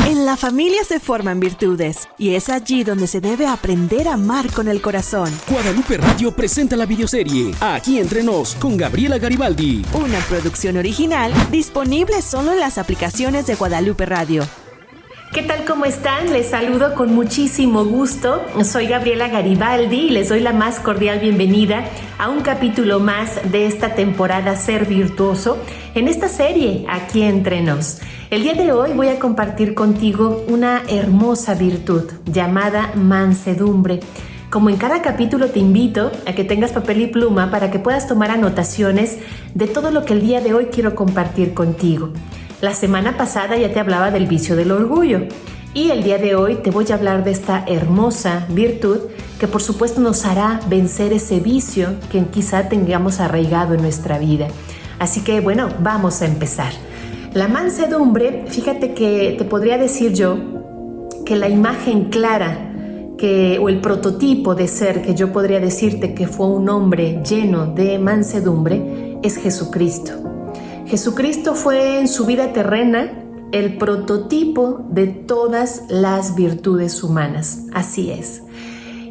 En la familia se forman virtudes y es allí donde se debe aprender a amar con el corazón. Guadalupe Radio presenta la videoserie Aquí Entre Nos con Gabriela Garibaldi. Una producción original disponible solo en las aplicaciones de Guadalupe Radio. ¿Qué tal? ¿Cómo están? Les saludo con muchísimo gusto. Soy Gabriela Garibaldi y les doy la más cordial bienvenida a un capítulo más de esta temporada Ser Virtuoso en esta serie Aquí Entre Nos. El día de hoy voy a compartir contigo una hermosa virtud llamada mansedumbre. Como en cada capítulo te invito a que tengas papel y pluma para que puedas tomar anotaciones de todo lo que el día de hoy quiero compartir contigo. La semana pasada ya te hablaba del vicio del orgullo y el día de hoy te voy a hablar de esta hermosa virtud que por supuesto nos hará vencer ese vicio que quizá tengamos arraigado en nuestra vida. Así que bueno, vamos a empezar. La mansedumbre, fíjate que te podría decir yo que la imagen clara o el prototipo de ser que yo podría decirte que fue un hombre lleno de mansedumbre es Jesucristo. Jesucristo fue en su vida terrena el prototipo de todas las virtudes humanas, así es.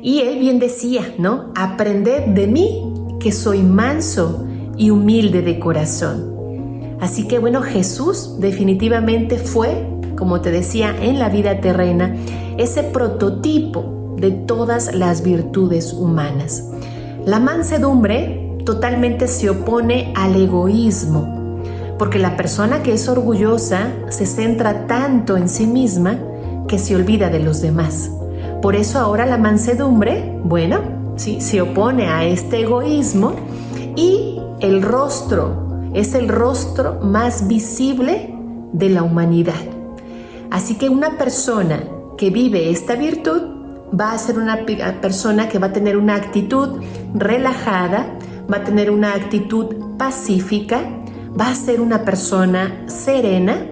Y él bien decía, ¿no? Aprended de mí que soy manso y humilde de corazón. Así que bueno, Jesús definitivamente fue, como te decía, en la vida terrena, ese prototipo de todas las virtudes humanas. La mansedumbre totalmente se opone al egoísmo, porque la persona que es orgullosa se centra tanto en sí misma que se olvida de los demás. Por eso ahora la mansedumbre, bueno, sí, se opone a este egoísmo y el rostro es el rostro más visible de la humanidad. Así que una persona que vive esta virtud va a ser una persona que va a tener una actitud relajada, va a tener una actitud pacífica, va a ser una persona serena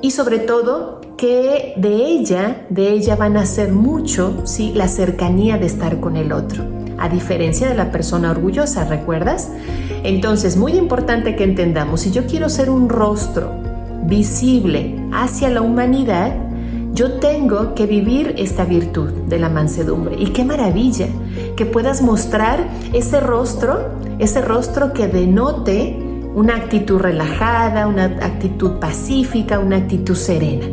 y sobre todo que de ella van a ser mucho, ¿sí? La cercanía de estar con el otro, a diferencia de la persona orgullosa, ¿recuerdas? Entonces, muy importante que entendamos, si yo quiero ser un rostro visible hacia la humanidad, yo tengo que vivir esta virtud de la mansedumbre. Y qué maravilla que puedas mostrar ese rostro que denote una actitud relajada, una actitud pacífica, una actitud serena.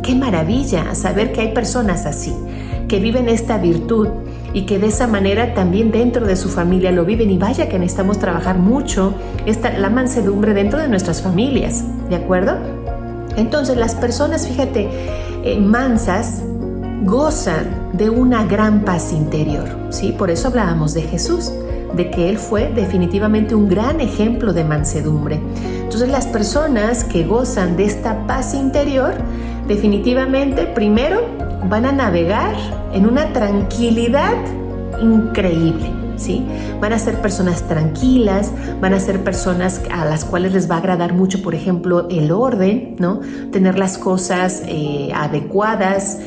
Qué maravilla saber que hay personas así, que viven esta virtud y que de esa manera también dentro de su familia lo viven. Y vaya que necesitamos trabajar mucho la mansedumbre dentro de nuestras familias, ¿de acuerdo? Entonces las personas, fíjate, mansas gozan de una gran paz interior, ¿sí? Por eso hablábamos de Jesús, de que él fue definitivamente un gran ejemplo de mansedumbre. Entonces las personas que gozan de esta paz interior definitivamente primero van a navegar en una tranquilidad increíble, ¿sí? Van a ser personas tranquilas, van a ser personas a las cuales les va a agradar mucho, por ejemplo, el orden, ¿no? Tener las cosas adecuadas,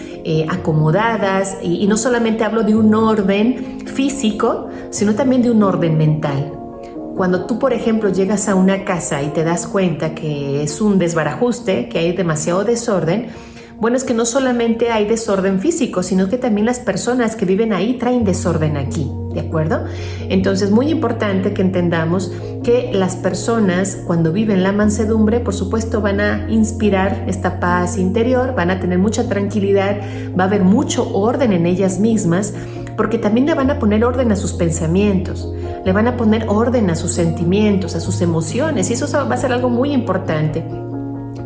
acomodadas, y no solamente hablo de un orden físico, sino también de un orden mental. Cuando tú, por ejemplo, llegas a una casa y te das cuenta que es un desbarajuste, que hay demasiado desorden, bueno, es que no solamente hay desorden físico, sino que también las personas que viven ahí traen desorden aquí, ¿de acuerdo? Entonces, muy importante que entendamos que las personas cuando viven la mansedumbre, por supuesto, van a inspirar esta paz interior, van a tener mucha tranquilidad, va a haber mucho orden en ellas mismas, porque también le van a poner orden a sus pensamientos, le van a poner orden a sus sentimientos, a sus emociones, y eso va a ser algo muy importante.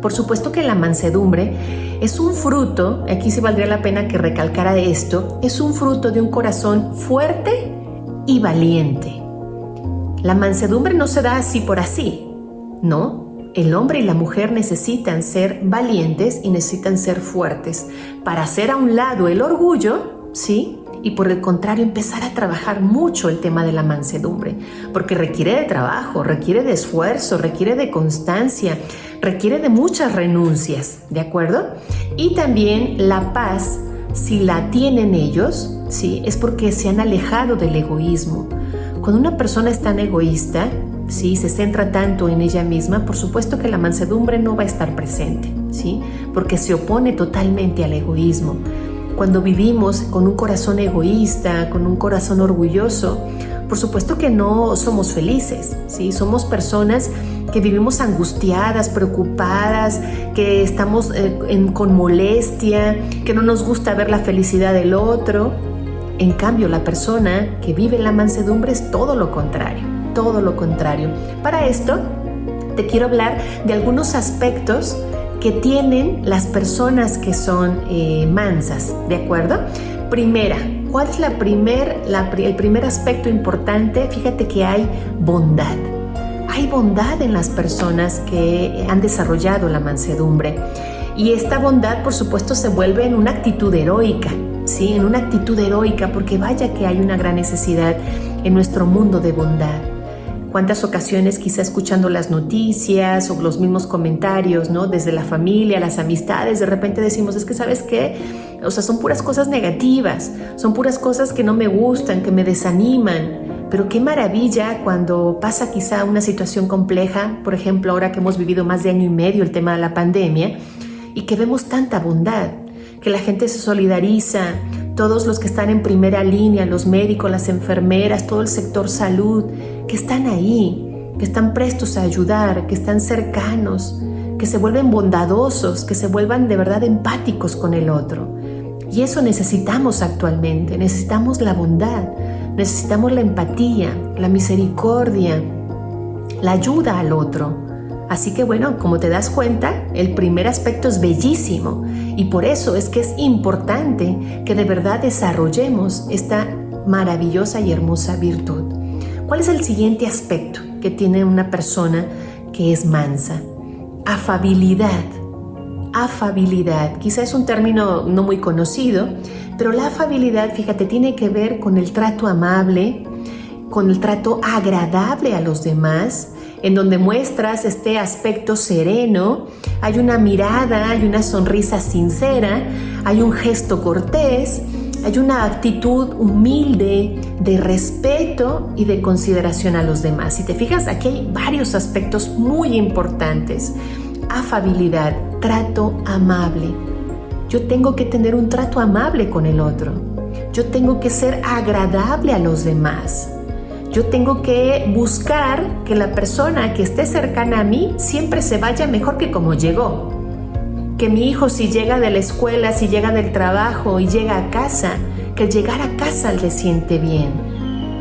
Por supuesto que la mansedumbre es un fruto, aquí sí valdría la pena que recalcara esto, es un fruto de un corazón fuerte y valiente. La mansedumbre no se da así por así, ¿no? El hombre y la mujer necesitan ser valientes y necesitan ser fuertes para hacer a un lado el orgullo, ¿sí? Y por el contrario, empezar a trabajar mucho el tema de la mansedumbre, porque requiere de trabajo, requiere de esfuerzo, requiere de constancia, requiere de muchas renuncias, ¿de acuerdo? Y también la paz, si la tienen ellos, ¿sí? Es porque se han alejado del egoísmo. Cuando una persona es tan egoísta, ¿sí? Se centra tanto en ella misma, por supuesto que la mansedumbre no va a estar presente, ¿sí? Porque se opone totalmente al egoísmo. Cuando vivimos con un corazón egoísta, con un corazón orgulloso, por supuesto que no somos felices, ¿sí? Somos personas que vivimos angustiadas, preocupadas, que estamos con molestia, que no nos gusta ver la felicidad del otro. En cambio, la persona que vive la mansedumbre es todo lo contrario, todo lo contrario. Para esto, te quiero hablar de algunos aspectos que tienen las personas que son mansas, ¿de acuerdo? Primera, ¿cuál es el primer aspecto importante? Fíjate que hay bondad. Hay bondad en las personas que han desarrollado la mansedumbre. Y esta bondad, por supuesto, se vuelve en una actitud heroica, ¿sí? En una actitud heroica, porque vaya que hay una gran necesidad en nuestro mundo de bondad. ¿Cuántas ocasiones, quizá escuchando las noticias o los mismos comentarios, ¿no? Desde la familia, las amistades, de repente decimos, es que ¿sabes qué? O sea, son puras cosas negativas, son puras cosas que no me gustan, que me desaniman. Pero qué maravilla cuando pasa quizá una situación compleja, por ejemplo, ahora que hemos vivido más de año y medio el tema de la pandemia, y que vemos tanta bondad, que la gente se solidariza, todos los que están en primera línea, los médicos, las enfermeras, todo el sector salud, que están ahí, que están prestos a ayudar, que están cercanos, que se vuelven bondadosos, que se vuelvan de verdad empáticos con el otro. Y eso necesitamos actualmente, necesitamos la bondad, necesitamos la empatía, la misericordia, la ayuda al otro. Así que bueno, como te das cuenta, el primer aspecto es bellísimo y por eso es que es importante que de verdad desarrollemos esta maravillosa y hermosa virtud. ¿Cuál es el siguiente aspecto que tiene una persona que es mansa? Afabilidad. Afabilidad. Quizá es un término no muy conocido, pero la afabilidad, fíjate, tiene que ver con el trato amable, con el trato agradable a los demás, en donde muestras este aspecto sereno, hay una mirada, hay una sonrisa sincera, hay un gesto cortés, hay una actitud humilde de respeto y de consideración a los demás. Si te fijas, aquí hay varios aspectos muy importantes. Afabilidad, trato amable. Yo tengo que tener un trato amable con el otro. Yo tengo que ser agradable a los demás. Yo tengo que buscar que la persona que esté cercana a mí siempre se vaya mejor que como llegó. Que mi hijo, si llega de la escuela, si llega del trabajo y llega a casa, que el llegar a casa le siente bien.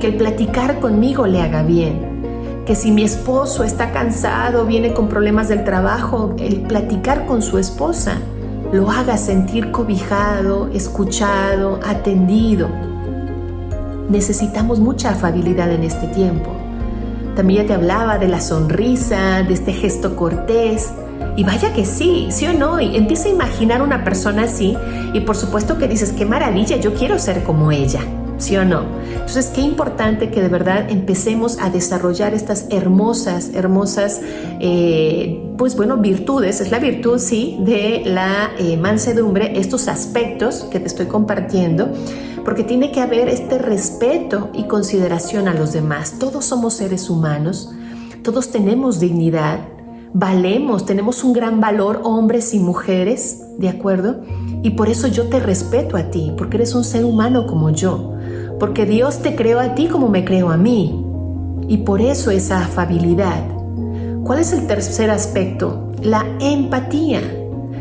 Que el platicar conmigo le haga bien. Que si mi esposo está cansado, viene con problemas del trabajo, el platicar con su esposa lo haga sentir cobijado, escuchado, atendido. Necesitamos mucha afabilidad en este tiempo. También ya te hablaba de la sonrisa, de este gesto cortés. Y vaya que sí o no, y empieza a imaginar una persona así y por supuesto que dices, qué maravilla, yo quiero ser como ella, ¿sí o no? Entonces, qué importante que de verdad empecemos a desarrollar estas hermosas, virtudes. Es la virtud, sí, de la mansedumbre, estos aspectos que te estoy compartiendo, porque tiene que haber este respeto y consideración a los demás. Todos somos seres humanos, todos tenemos dignidad, valemos, tenemos un gran valor, hombres y mujeres, ¿de acuerdo? Y por eso yo te respeto a ti, porque eres un ser humano como yo, porque Dios te creó a ti como me creó a mí, y por eso esa afabilidad. ¿Cuál es el tercer aspecto? La empatía.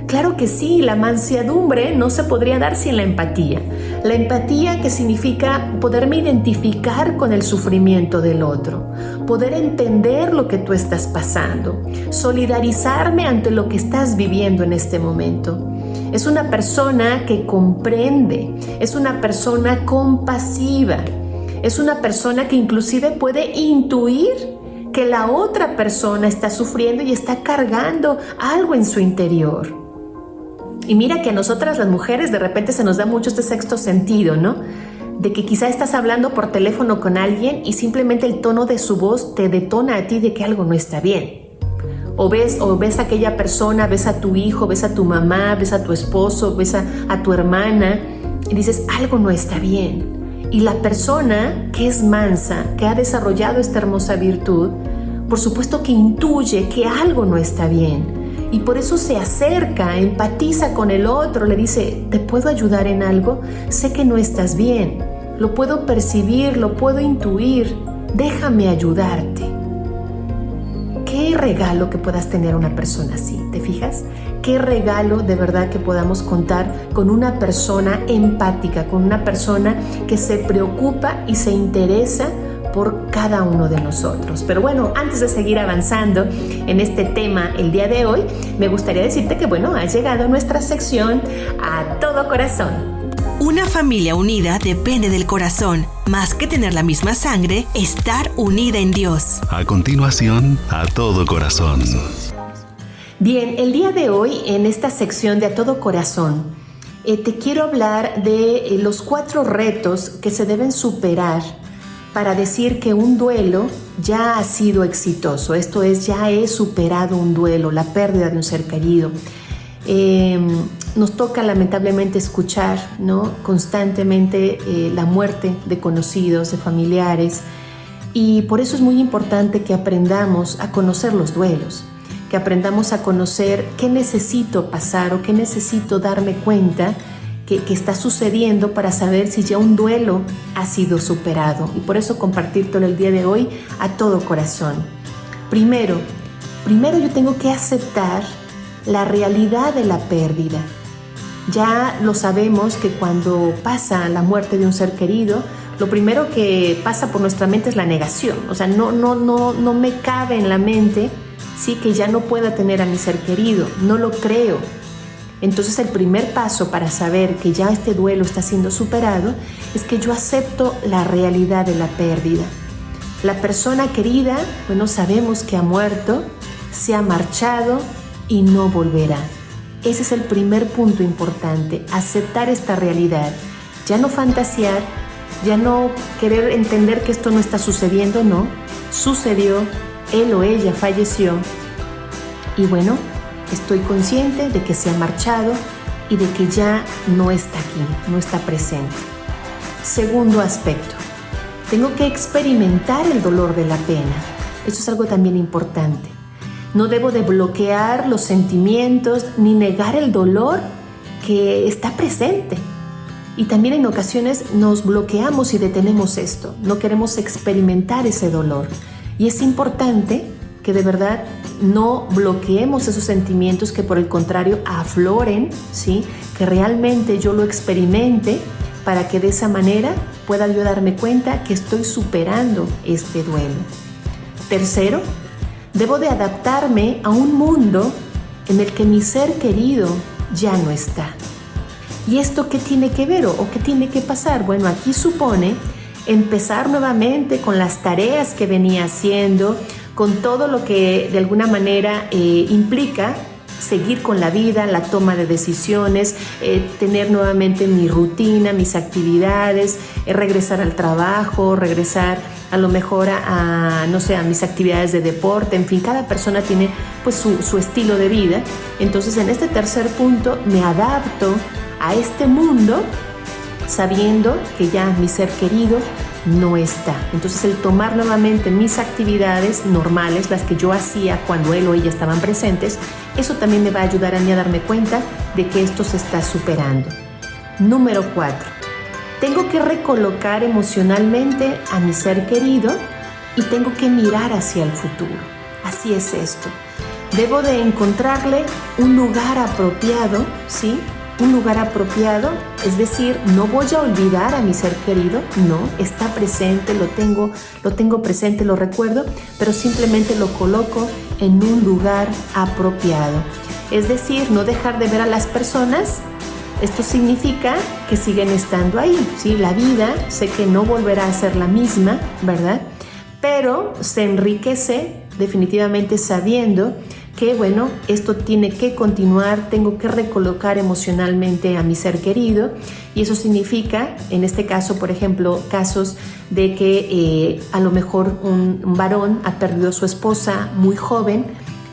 Claro que sí, la mansedumbre no se podría dar sin la empatía. La empatía, que significa poderme identificar con el sufrimiento del otro, poder entender lo que tú estás pasando, solidarizarme ante lo que estás viviendo en este momento. Es una persona que comprende, es una persona compasiva, es una persona que inclusive puede intuir que la otra persona está sufriendo y está cargando algo en su interior. Y mira que a nosotras las mujeres de repente se nos da mucho este sexto sentido, ¿no? De que quizá estás hablando por teléfono con alguien y simplemente el tono de su voz te detona a ti de que algo no está bien. O ves a aquella persona, ves a tu hijo, ves a tu mamá, ves a tu esposo, ves a tu hermana y dices, algo no está bien. Y la persona que es mansa, que ha desarrollado esta hermosa virtud, por supuesto que intuye que algo no está bien. y por eso se acerca, empatiza con el otro, le dice, ¿te puedo ayudar en algo? Sé que no estás bien, lo puedo percibir, lo puedo intuir, déjame ayudarte. Qué regalo que puedas tener una persona así, ¿te fijas? Qué regalo de verdad que podamos contar con una persona empática, con una persona que se preocupa y se interesa por cada uno de nosotros. Pero bueno, antes de seguir avanzando en este tema el día de hoy, me gustaría decirte que ha llegado nuestra sección A Todo Corazón. Una familia unida depende del corazón. Más que tener la misma sangre, estar unida en Dios. A continuación, A Todo Corazón. Bien, el día de hoy en esta sección de A Todo Corazón, te quiero hablar de los 4 retos que se deben superar para decir que un duelo ya ha sido exitoso. Esto es, ya he superado un duelo, la pérdida de un ser querido. Nos toca lamentablemente escuchar, ¿no?, constantemente la muerte de conocidos, de familiares, y por eso es muy importante que aprendamos a conocer los duelos, que aprendamos a conocer qué necesito pasar o qué necesito darme cuenta que está sucediendo para saber si ya un duelo ha sido superado. Y por eso compartírtelo el día de hoy a todo corazón. Primero yo tengo que aceptar la realidad de la pérdida. Ya lo sabemos que cuando pasa la muerte de un ser querido, lo primero que pasa por nuestra mente es la negación. O sea, no me cabe en la mente, sí, que ya no pueda tener a mi ser querido. No lo creo. Entonces el primer paso para saber que ya este duelo está siendo superado es que yo acepto la realidad de la pérdida. La persona querida, sabemos que ha muerto, se ha marchado y no volverá. Ese es el primer punto importante, aceptar esta realidad. Ya no fantasear, ya no querer entender que esto no está sucediendo, no. Sucedió, él o ella falleció y estoy consciente de que se ha marchado y de que ya no está aquí, no está presente. Segundo aspecto, tengo que experimentar el dolor de la pena. Eso es algo también importante. No debo de bloquear los sentimientos ni negar el dolor que está presente. Y también en ocasiones nos bloqueamos y detenemos esto. No queremos experimentar ese dolor. Y es importante que de verdad no bloqueemos esos sentimientos, que por el contrario afloren, ¿sí? Que realmente yo lo experimente para que de esa manera pueda yo darme cuenta que estoy superando este duelo. Tercero, debo de adaptarme a un mundo en el que mi ser querido ya no está. ¿Y esto qué tiene que ver o qué tiene que pasar? Aquí supone empezar nuevamente con las tareas que venía haciendo, con todo lo que de alguna manera implica seguir con la vida, la toma de decisiones, tener nuevamente mi rutina, mis actividades, regresar al trabajo, regresar a lo mejor a mis actividades de deporte. En fin, cada persona tiene su estilo de vida. Entonces, en este tercer punto me adapto a este mundo sabiendo que ya mi ser querido no está. Entonces, el tomar nuevamente mis actividades normales, las que yo hacía cuando él o ella estaban presentes, eso también me va a ayudar a mí a darme cuenta de que esto se está superando. Número 4. Tengo que recolocar emocionalmente a mi ser querido y tengo que mirar hacia el futuro. Así es esto. Debo de encontrarle un lugar apropiado, ¿sí? Un lugar apropiado, es decir, no voy a olvidar a mi ser querido, no, está presente, lo tengo presente, lo recuerdo, pero simplemente lo coloco en un lugar apropiado. Es decir, no dejar de ver a las personas. Esto significa que siguen estando ahí, ¿sí? La vida, sé que no volverá a ser la misma, ¿verdad? Pero se enriquece definitivamente sabiendo que, esto tiene que continuar, tengo que recolocar emocionalmente a mi ser querido, y eso significa, en este caso, por ejemplo, casos de que a lo mejor un varón ha perdido a su esposa muy joven,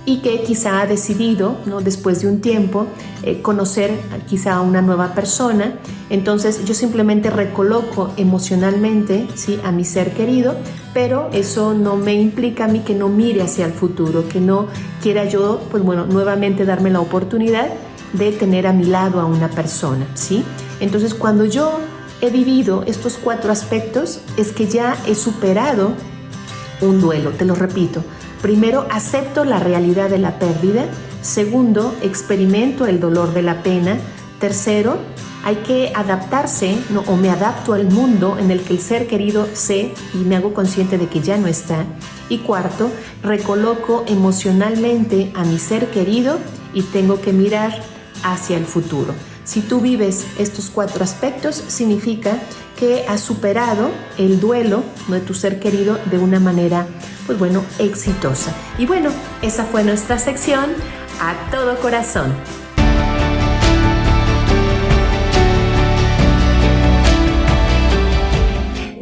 y que quizá ha decidido, ¿no?, después de un tiempo, conocer quizá a una nueva persona. Entonces yo simplemente recoloco emocionalmente, ¿sí?, a mi ser querido, pero eso no me implica a mí que no mire hacia el futuro, que no quiera yo, pues bueno, nuevamente darme la oportunidad de tener a mi lado a una persona, ¿sí? Entonces cuando yo he vivido estos 4 aspectos, es que ya he superado un duelo, te lo repito. Primero, acepto la realidad de la pérdida. Segundo, experimento el dolor de la pena. Tercero, hay que adaptarse, ¿no?, o me adapto al mundo en el que el ser querido sé y me hago consciente de que ya no está. Y cuarto, recoloco emocionalmente a mi ser querido y tengo que mirar hacia el futuro. Si tú vives estos 4 aspectos, significa que has superado el duelo de tu ser querido de una manera, pues bueno, exitosa. Y bueno, esa fue nuestra sección A Todo Corazón.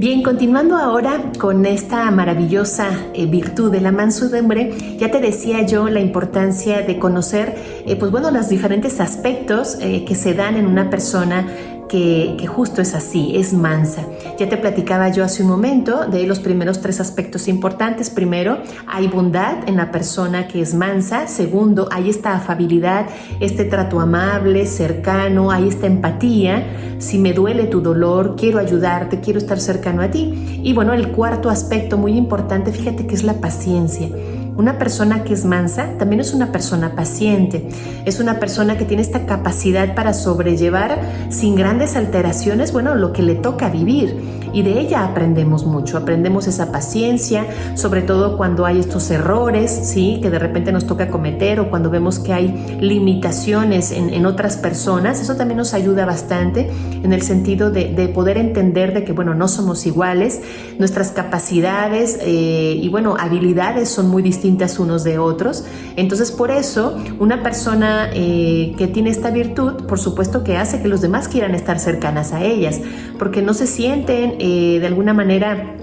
Bien, continuando ahora con esta maravillosa virtud de la mansedumbre, ya te decía yo la importancia de conocer, pues bueno, los diferentes aspectos que se dan en una persona que justo es así, es mansa. Ya te platicaba yo hace un momento de los primeros 3 aspectos importantes. Primero, hay bondad en la persona que es mansa. Segundo, hay esta afabilidad, este trato amable, cercano, hay esta empatía. Si me duele tu dolor, quiero ayudarte, quiero estar cercano a ti. Y bueno, el cuarto aspecto muy importante, fíjate que es la paciencia. Una persona que es mansa también es una persona paciente, es una persona que tiene esta capacidad para sobrellevar sin grandes alteraciones, bueno, lo que le toca vivir. Y de ella aprendemos mucho, aprendemos esa paciencia, sobre todo cuando hay estos errores, ¿sí?, que de repente nos toca cometer, o cuando vemos que hay limitaciones en otras personas. Eso también nos ayuda bastante en el sentido de poder entender de que, bueno, no somos iguales, nuestras capacidades y, bueno, habilidades son muy distintas unos de otros. Entonces, por eso, una persona que tiene esta virtud, por supuesto que hace que los demás quieran estar cercanas a ellas, porque no se sienten de alguna manera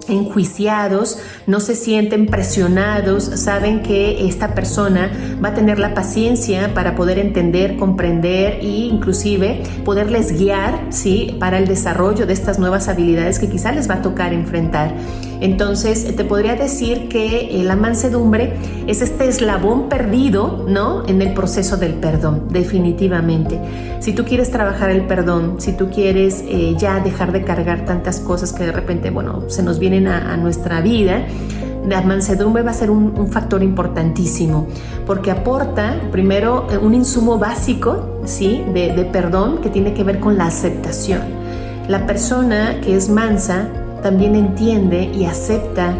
enjuiciados, no se sienten presionados, saben que esta persona va a tener la paciencia para poder entender, comprender e inclusive poderles guiar, ¿sí?, para el desarrollo de estas nuevas habilidades que quizá les va a tocar enfrentar. Entonces, te podría decir que la mansedumbre es este eslabón perdido, ¿no?, en el proceso del perdón, definitivamente. Si tú quieres trabajar el perdón, si tú quieres ya dejar de cargar tantas cosas que de repente, bueno, se nos vienen a nuestra vida, la mansedumbre va a ser un factor importantísimo, porque aporta primero un insumo básico, ¿sí?, de perdón, que tiene que ver con la aceptación. La persona que es mansa también entiende y acepta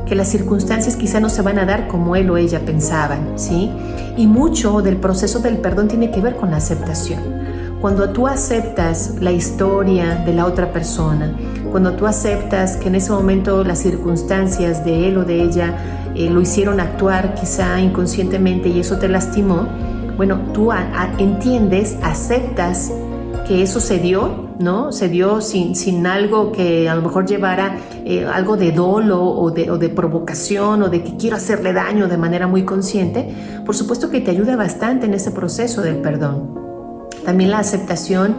que las circunstancias quizá no se van a dar como él o ella pensaban, ¿sí? Y mucho del proceso del perdón tiene que ver con la aceptación. Cuando tú aceptas la historia de la otra persona, cuando tú aceptas que en ese momento las circunstancias de él o de ella lo hicieron actuar quizá inconscientemente y eso te lastimó, bueno, tú entiendes, aceptas que eso se dio, ¿no? Se dio sin algo que a lo mejor llevara algo de dolo o de provocación o de que quiero hacerle daño de manera muy consciente. Por supuesto que te ayuda bastante en ese proceso del perdón. También la aceptación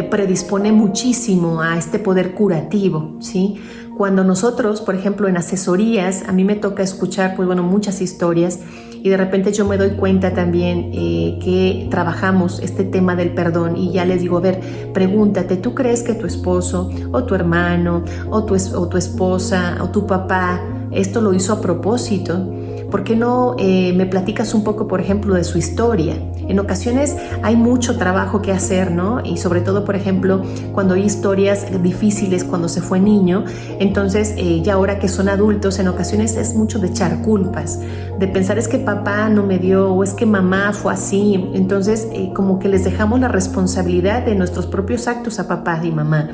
predispone muchísimo a este poder curativo, ¿sí? Cuando nosotros, por ejemplo, en asesorías, a mí me toca escuchar, pues bueno, muchas historias y de repente yo me doy cuenta también que trabajamos este tema del perdón y ya les digo, a ver, pregúntate, ¿tú crees que tu esposo o tu hermano o tu esposa o tu papá esto lo hizo a propósito? ¿Por qué no me platicas un poco, por ejemplo, de su historia? En ocasiones hay mucho trabajo que hacer, ¿no? Y sobre todo, por ejemplo, cuando hay historias difíciles cuando se fue niño, entonces ya ahora que son adultos, en ocasiones es mucho de echar culpas, de pensar es que papá no me dio o es que mamá fue así. Entonces como que les dejamos la responsabilidad de nuestros propios actos a papá y mamá.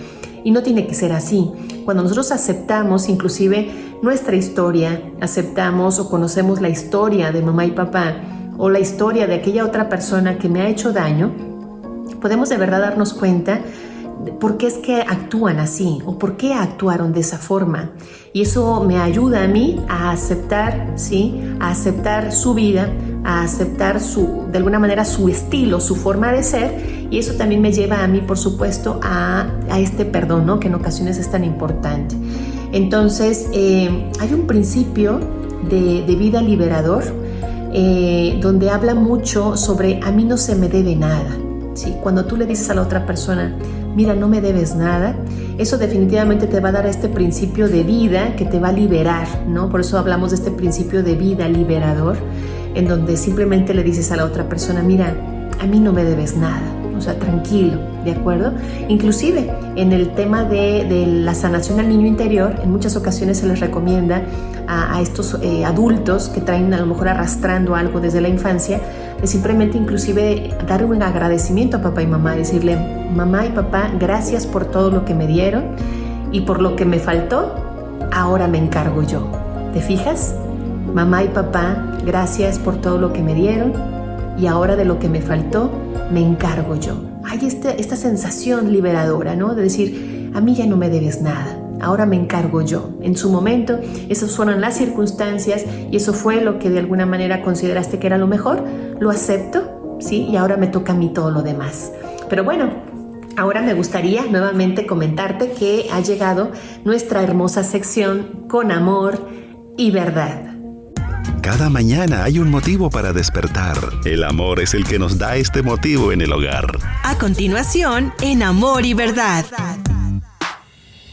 Y no tiene que ser así. Cuando nosotros aceptamos inclusive nuestra historia, aceptamos o conocemos la historia de mamá y papá o la historia de aquella otra persona que me ha hecho daño, podemos de verdad darnos cuenta de por qué es que actúan así o por qué actuaron de esa forma. Y eso me ayuda a mí a aceptar, ¿sí?, a aceptar su vida, a aceptar de alguna manera su estilo, su forma de ser, y eso también me lleva a mí, por supuesto, a este perdón, ¿no? Que en ocasiones es tan importante. Entonces, hay un principio de vida liberador donde habla mucho sobre a mí no se me debe nada, ¿sí? Cuando tú le dices a la otra persona, mira, no me debes nada, eso definitivamente te va a dar este principio de vida que te va a liberar, ¿no? Por eso hablamos de este principio de vida liberador, en donde simplemente le dices a la otra persona, mira, a mí no me debes nada, o sea, tranquilo, ¿de acuerdo? Inclusive en el tema de la sanación al niño interior, en muchas ocasiones se les recomienda a estos adultos que traen a lo mejor arrastrando algo desde la infancia, de simplemente inclusive dar un agradecimiento a papá y mamá, decirle, mamá y papá, gracias por todo lo que me dieron y por lo que me faltó, ahora me encargo yo. ¿Te fijas? Mamá y papá, gracias por todo lo que me dieron y ahora de lo que me faltó, me encargo yo. Hay esta sensación liberadora, ¿no? De decir, a mí ya no me debes nada, ahora me encargo yo. En su momento, esas fueron las circunstancias y eso fue lo que de alguna manera consideraste que era lo mejor, lo acepto, ¿sí? Y ahora me toca a mí todo lo demás. Pero bueno, ahora me gustaría nuevamente comentarte que ha llegado nuestra hermosa sección Con Amor y Verdad. Cada mañana hay un motivo para despertar. El amor es el que nos da este motivo en el hogar. A continuación, en Amor y Verdad.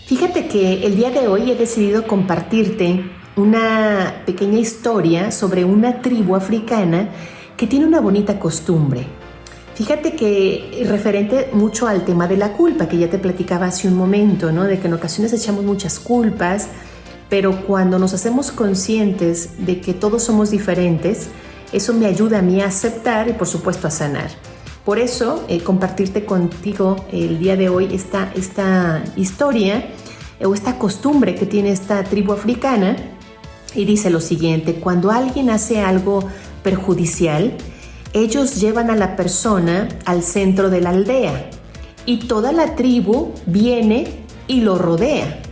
Fíjate que el día de hoy he decidido compartirte una pequeña historia sobre una tribu africana que tiene una bonita costumbre. Fíjate que referente mucho al tema de la culpa, que ya te platicaba hace un momento, ¿no? De que en ocasiones echamos muchas culpas, pero cuando nos hacemos conscientes de que todos somos diferentes, eso me ayuda a mí a aceptar y por supuesto a sanar. Por eso compartirte contigo el día de hoy esta historia o esta costumbre que tiene esta tribu africana, y dice lo siguiente: cuando alguien hace algo perjudicial, ellos llevan a la persona al centro de la aldea y toda la tribu viene y lo rodea.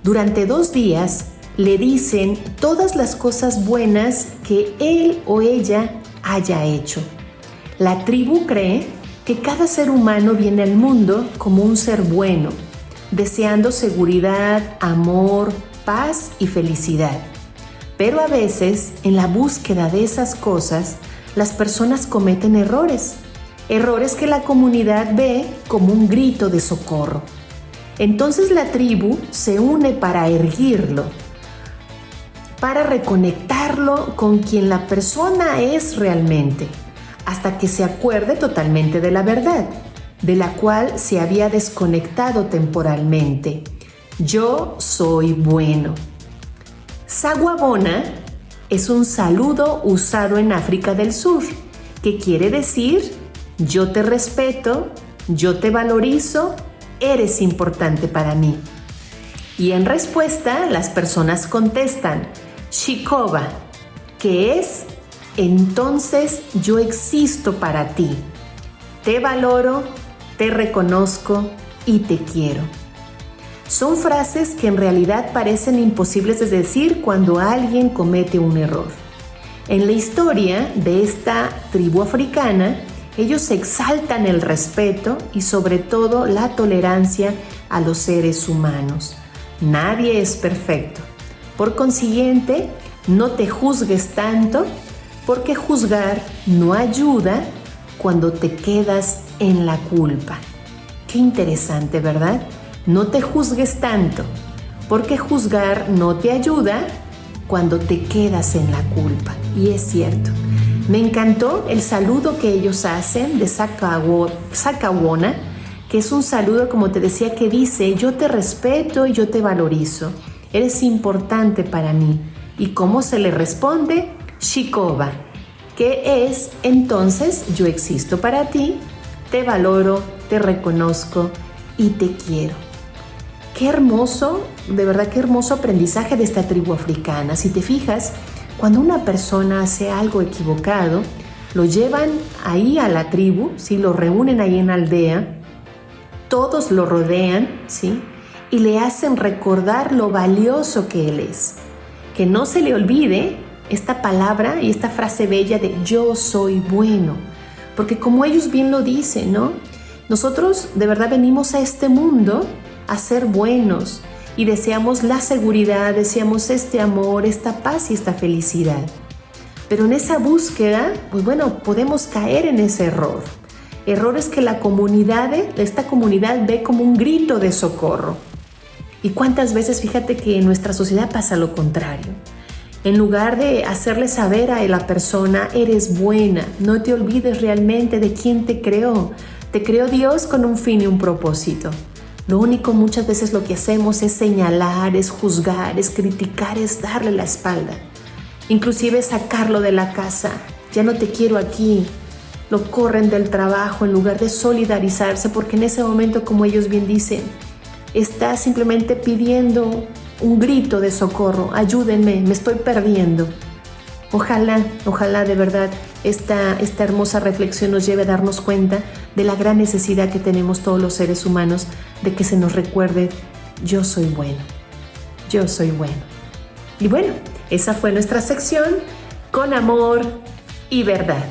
Durante 2 días le dicen todas las cosas buenas que él o ella haya hecho. La tribu cree que cada ser humano viene al mundo como un ser bueno, deseando seguridad, amor, paz y felicidad. Pero a veces, en la búsqueda de esas cosas, las personas cometen errores que la comunidad ve como un grito de socorro. Entonces la tribu se une para erguirlo, para reconectarlo con quien la persona es realmente, hasta que se acuerde totalmente de la verdad, de la cual se había desconectado temporalmente. Yo soy bueno. Sawubona es un saludo usado en África del Sur, que quiere decir yo te respeto, yo te valorizo, eres importante para mí. Y en respuesta, las personas contestan Shikoba, que es entonces yo existo para ti. Te valoro, te reconozco y te quiero. Son frases que en realidad parecen imposibles de decir cuando alguien comete un error. En la historia de esta tribu africana, ellos exaltan el respeto y sobre todo la tolerancia a los seres humanos. Nadie es perfecto. Por consiguiente, no te juzgues tanto, porque juzgar no ayuda cuando te quedas en la culpa. Qué interesante, ¿verdad? No te juzgues tanto, porque juzgar no te ayuda cuando te quedas en la culpa. Y es cierto. Me encantó el saludo que ellos hacen de Sawubona, que es un saludo, como te decía, que dice yo te respeto y yo te valorizo. Eres importante para mí. ¿Y cómo se le responde? Shikoba, que es entonces yo existo para ti, te valoro, te reconozco y te quiero. Qué hermoso, de verdad qué hermoso aprendizaje de esta tribu africana. Si te fijas, cuando una persona hace algo equivocado, lo llevan ahí a la tribu, ¿sí? Lo reúnen ahí en la aldea, todos lo rodean, ¿sí? Y le hacen recordar lo valioso que él es. Que no se le olvide esta palabra y esta frase bella de yo soy bueno, porque como ellos bien lo dicen, ¿no? Nosotros de verdad venimos a este mundo a ser buenos y deseamos la seguridad, deseamos este amor, esta paz y esta felicidad. Pero en esa búsqueda, pues bueno, podemos caer en ese error. Errores que esta comunidad ve como un grito de socorro. Y cuántas veces, fíjate que en nuestra sociedad pasa lo contrario. En lugar de hacerle saber a la persona, eres buena, no te olvides realmente de quién te creó. Te creó Dios con un fin y un propósito. Lo único muchas veces lo que hacemos es señalar, es juzgar, es criticar, es darle la espalda. Inclusive sacarlo de la casa. Ya no te quiero aquí. Lo corren del trabajo en lugar de solidarizarse, porque en ese momento, como ellos bien dicen, está simplemente pidiendo un grito de socorro. Ayúdenme, me estoy perdiendo. Ojalá de verdad esta hermosa reflexión nos lleve a darnos cuenta de la gran necesidad que tenemos todos los seres humanos de que se nos recuerde, yo soy bueno, yo soy bueno. Y bueno, esa fue nuestra sección con amor y verdad.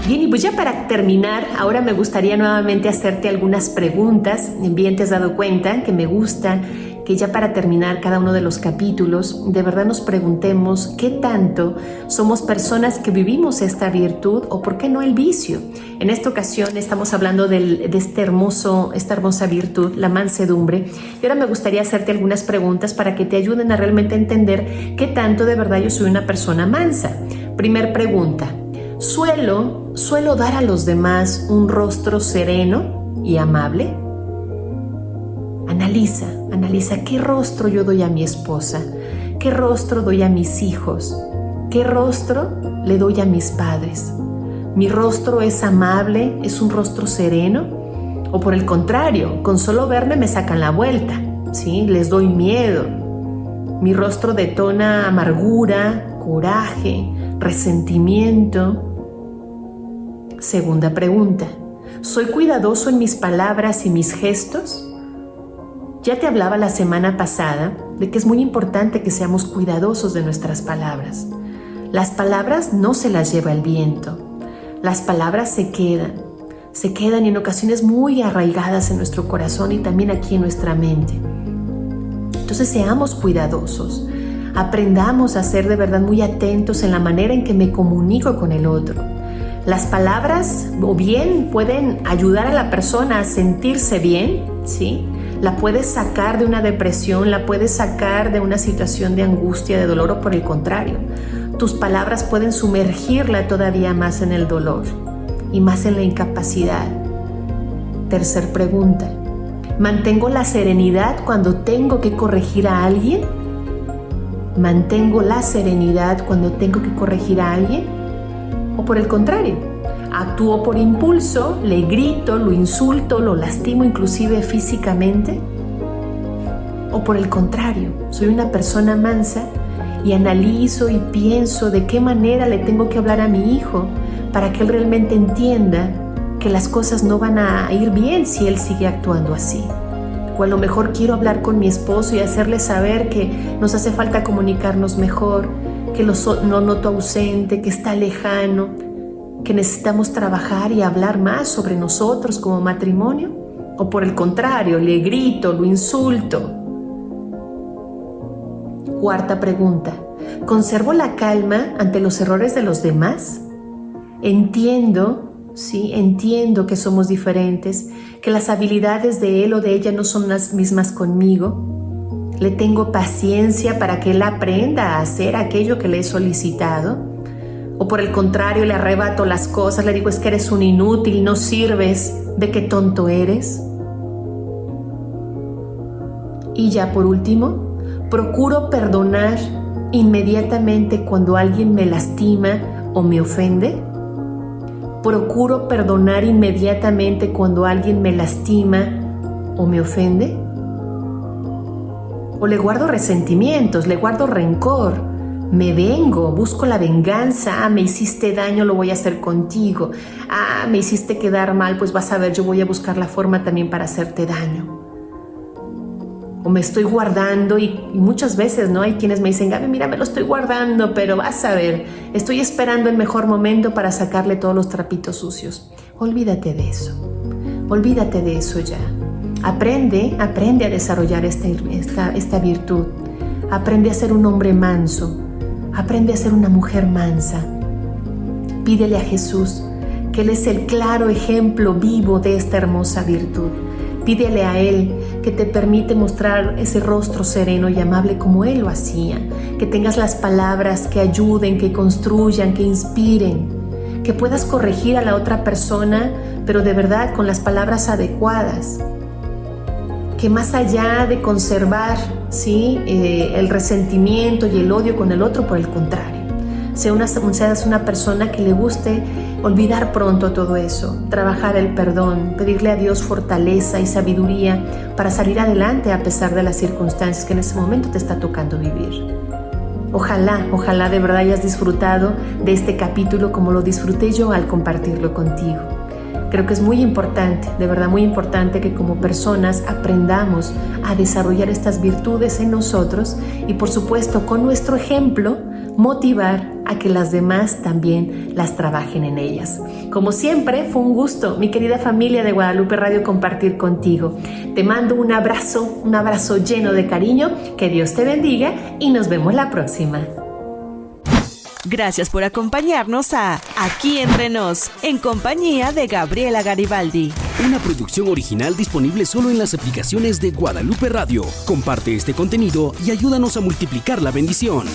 Bien, y pues ya para terminar, ahora me gustaría nuevamente hacerte algunas preguntas. Bien te has dado cuenta que me gusta que ya para terminar cada uno de los capítulos, de verdad nos preguntemos qué tanto somos personas que vivimos esta virtud o por qué no el vicio. En esta ocasión estamos hablando de esta hermosa virtud, la mansedumbre. Y ahora me gustaría hacerte algunas preguntas para que te ayuden a realmente entender qué tanto de verdad yo soy una persona mansa. Primer pregunta. ¿Suelo dar a los demás un rostro sereno y amable? Analiza qué rostro yo doy a mi esposa, qué rostro doy a mis hijos, qué rostro le doy a mis padres. ¿Mi rostro es amable, es un rostro sereno? ¿O por el contrario, con solo verme me sacan la vuelta? ¿Sí? Les doy miedo. Mi rostro detona amargura, coraje, resentimiento. Segunda pregunta. ¿Soy cuidadoso en mis palabras y mis gestos? Ya te hablaba la semana pasada de que es muy importante que seamos cuidadosos de nuestras palabras. Las palabras no se las lleva el viento. Las palabras se quedan y en ocasiones muy arraigadas en nuestro corazón y también aquí en nuestra mente. Entonces seamos cuidadosos. Aprendamos a ser de verdad muy atentos en la manera en que me comunico con el otro. Las palabras o bien pueden ayudar a la persona a sentirse bien, ¿sí? La puedes sacar de una depresión, la puedes sacar de una situación de angustia, de dolor, o por el contrario, tus palabras pueden sumergirla todavía más en el dolor y más en la incapacidad. Tercer pregunta. ¿Mantengo la serenidad cuando tengo que corregir a alguien? ¿Mantengo la serenidad cuando tengo que corregir a alguien? ¿O por el contrario, actúo por impulso, le grito, lo insulto, lo lastimo inclusive físicamente? ¿O por el contrario, soy una persona mansa y analizo y pienso de qué manera le tengo que hablar a mi hijo para que él realmente entienda que las cosas no van a ir bien si él sigue actuando así? O a lo mejor quiero hablar con mi esposo y hacerle saber que nos hace falta comunicarnos mejor, que lo noto ausente, que está lejano, que necesitamos trabajar y hablar más sobre nosotros como matrimonio. O por el contrario, le grito, lo insulto. Cuarta pregunta. ¿Conservo la calma ante los errores de los demás? Entiendo que somos diferentes, que las habilidades de él o de ella no son las mismas conmigo. Le tengo paciencia para que él aprenda a hacer aquello que le he solicitado. O por el contrario, le arrebato las cosas, le digo, es que eres un inútil, no sirves, ve qué tonto eres. Y ya por último, procuro perdonar inmediatamente cuando alguien me lastima o me ofende. Procuro perdonar inmediatamente cuando alguien me lastima o me ofende. O le guardo resentimientos, le guardo rencor, me vengo, busco la venganza. Me hiciste daño, lo voy a hacer contigo. Me hiciste quedar mal, pues vas a ver, yo voy a buscar la forma también para hacerte daño. o me estoy guardando y muchas veces, ¿no? Hay quienes me dicen, Gaby, mira, me lo estoy guardando, pero vas a ver, estoy esperando el mejor momento para sacarle todos los trapitos sucios. Olvídate de eso ya. Aprende a desarrollar esta virtud. Aprende a ser un hombre manso, aprende a ser una mujer mansa. Pídele a Jesús, que Él es el claro ejemplo vivo de esta hermosa virtud. Pídele a Él que te permite mostrar ese rostro sereno y amable como Él lo hacía, que tengas las palabras que ayuden, que construyan, que inspiren, que puedas corregir a la otra persona, pero de verdad con las palabras adecuadas, que más allá de conservar el resentimiento y el odio con el otro, por el contrario, seas una persona que le guste olvidar pronto todo eso, trabajar el perdón, pedirle a Dios fortaleza y sabiduría para salir adelante a pesar de las circunstancias que en ese momento te está tocando vivir. Ojalá de verdad hayas disfrutado de este capítulo como lo disfruté yo al compartirlo contigo. Creo que es muy importante, de verdad muy importante, que como personas aprendamos a desarrollar estas virtudes en nosotros y, por supuesto, con nuestro ejemplo, motivar a que las demás también las trabajen en ellas. Como siempre, fue un gusto, mi querida familia de Guadalupe Radio, compartir contigo. Te mando un abrazo lleno de cariño, que Dios te bendiga y nos vemos la próxima. Gracias por acompañarnos a Aquí Entre Nos, en compañía de Gabriela Garibaldi. Una producción original disponible solo en las aplicaciones de Guadalupe Radio. Comparte este contenido y ayúdanos a multiplicar la bendición.